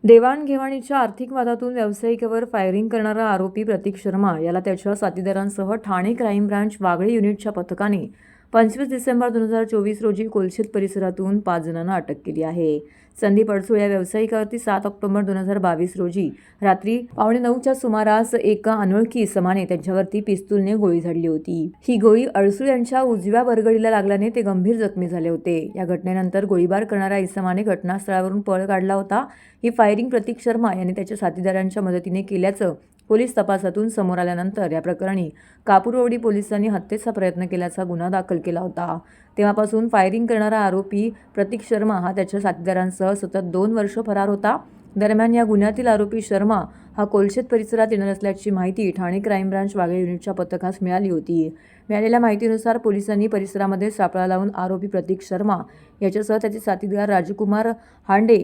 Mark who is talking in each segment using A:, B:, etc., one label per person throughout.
A: देवाणघेवाणीच्या आर्थिक वादातून व्यावसायिकावर फायरिंग करणारा आरोपी प्रतीक शर्मा याला त्याच्या साथीदारांसह ठाणे क्राईम ब्रांच वागळे युनिटच्या पथकाने 25 डिसेंबर 2024 रोजी कोलशेत परिसरातून 5 जणांना अटक केली आहे. संदीप अडसूळ या व्यावसायिकावरती 7 ऑक्टोबर 2022 रोजी रात्री 8:45च्या सुमारास एका अनोळखी इसमाने त्यांच्यावरती पिस्तूलने गोळी झाडली होती. ही गोळी अडसूळ यांच्या उजव्या बरगडीला लागल्याने ते गंभीर जखमी झाले होते. या घटनेनंतर गोळीबार करणाऱ्या इसमाने घटनास्थळावरून पळ काढला होता. ही फायरिंग प्रतीक शर्मा यांनी त्याच्या साथीदारांच्या मदतीने केल्याचं पोलीस तपासातून समोर आल्यानंतर या प्रकरणी कापूरहोडी पोलिसांनी हत्येचा प्रयत्न केल्याचा गुन्हा दाखल केला होता. तेव्हापासून फायरिंग करणारा आरोपी प्रतीक शर्मा हा त्याच्या साथीदारांसह सतत 2 वर्ष फरार होता. दरम्यान या गुन्ह्यातील आरोपी शर्मा हा कोलशेत परिसरात येणार असल्याची माहिती ठाणे क्राईम ब्रांच वागळे युनिटच्या पथकास मिळाली होती. मिळालेल्या माहितीनुसार पोलिसांनी परिसरामध्ये सापळा लावून आरोपी प्रतीक शर्मा याच्यासह त्याचे साथीदार राजकुमार हांडे,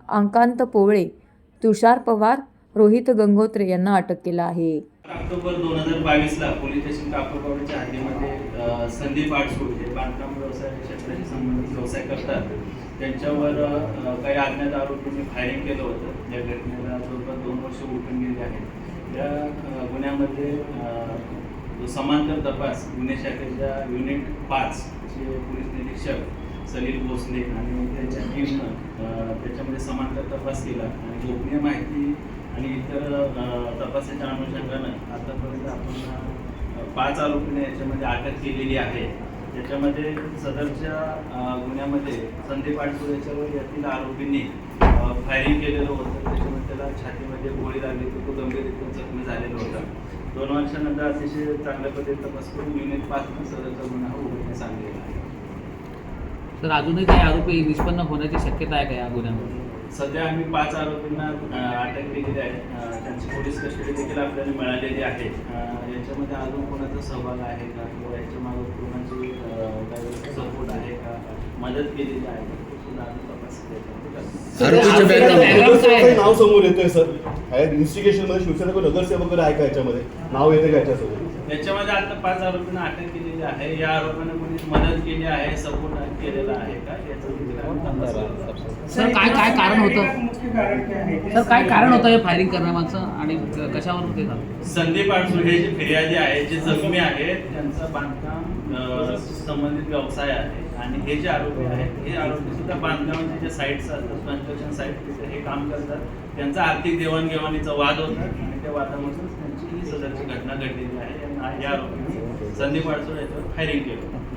A: अंकांत पोवळे, तुषार पवार, रोहित गंगोत्रे यांना अटक केला आहे.
B: ऑक्टोबर 2022 ला पोलीस स्टेशन कापूरहोडीच्या हद्दीमध्ये संदीप अडसूळ हे बांधकाम व्यवसाय क्षेत्राशी संबंधित व्यवसाय करतात. त्यांच्यावर काही अज्ञात आरोपींनी फायरिंग केलं होतं. या घटनेला जवळपास 2 वर्ष उलटून गेली आहेत. या गुन्ह्यामध्ये समांतर तपास गुन्हे शाखेच्या युनिट 5 चे पोलीस निरीक्षक सलील भोसले आणि त्यांच्या टीमनं त्याच्यामध्ये समांतर तपास केला आणि गोपनीय माहिती आणि इतर तपासाच्या अनुषंगानं आतापर्यंत आपण 5 आरोपींना याच्यामध्ये अटक केलेली आहे. त्याच्यामध्ये सदरच्या गुन्ह्यामध्ये संदीप अडसूळ याच्यावर यातील आरोपींनी फायरिंग केलेलं होतं. त्याच्यामध्ये त्याला छातीमध्ये गोळी लागली होती. तो गंभीररीत्या जखमी झालेला होता. 2 वर्षानंतर अतिशय चांगल्या पद्धतीने तपास करून युनिट 5 सदरचा गुन्हा उघडण्यास आणलेला आहे.
C: तर अजूनही काही आरोपी निष्पन्न होण्याची शक्यता आहे का या गुन्ह्यामध्ये?
B: सध्या आम्ही 5 आरोपींना अटक केलेली आहे. त्यांची पोलीस कस्टडी देखील आपल्याला मिळालेली आहे. याच्यामध्ये अजून कोणाचा सहभाग आहे का किंवा याच्या मागे कोणाची सपोर्ट आहे का, मदत केलेली आहे का, सुद्धा अजून तपास
D: नाव समोर येतोय सर. इन्व्हेस्टिगेशन मध्ये शिवसेना नगरसेवक वगैरे आहे का याच्यामध्ये नाव येते का याच्यासोबत?
B: याच्यामध्ये आता 5 आरोपींना अटक केलेली आहे. या आरोपांना कोणी मदत केली आहे, सपोर्ट केलेला आहे का याचं
C: सर काय कारण होतं? सर काय कारण होतं हे फायरिंग करण्यामागचं आणि कशावर ते झालं?
B: संदीप अडसूळ हे जे फिर्यादी आहे, जे जखमी आहेत, त्यांचा बांधकाम संबंधित व्यवसाय आहे आणि हे जे आरोपी आहेत हे आरोपी सुद्धा बांधकामाचे जे साईट्स असतात, कन्स्ट्रक्शन साईट, तिथे हे काम करतात. त्यांचा आर्थिक देवाणघेवाणीचा वाद होता आणि त्या वादामधून त्यांची ही सदरची घटना घडलेली आहे. या आरोपींनी संदीप अडसूळ याच्यावर फायरिंग केलं.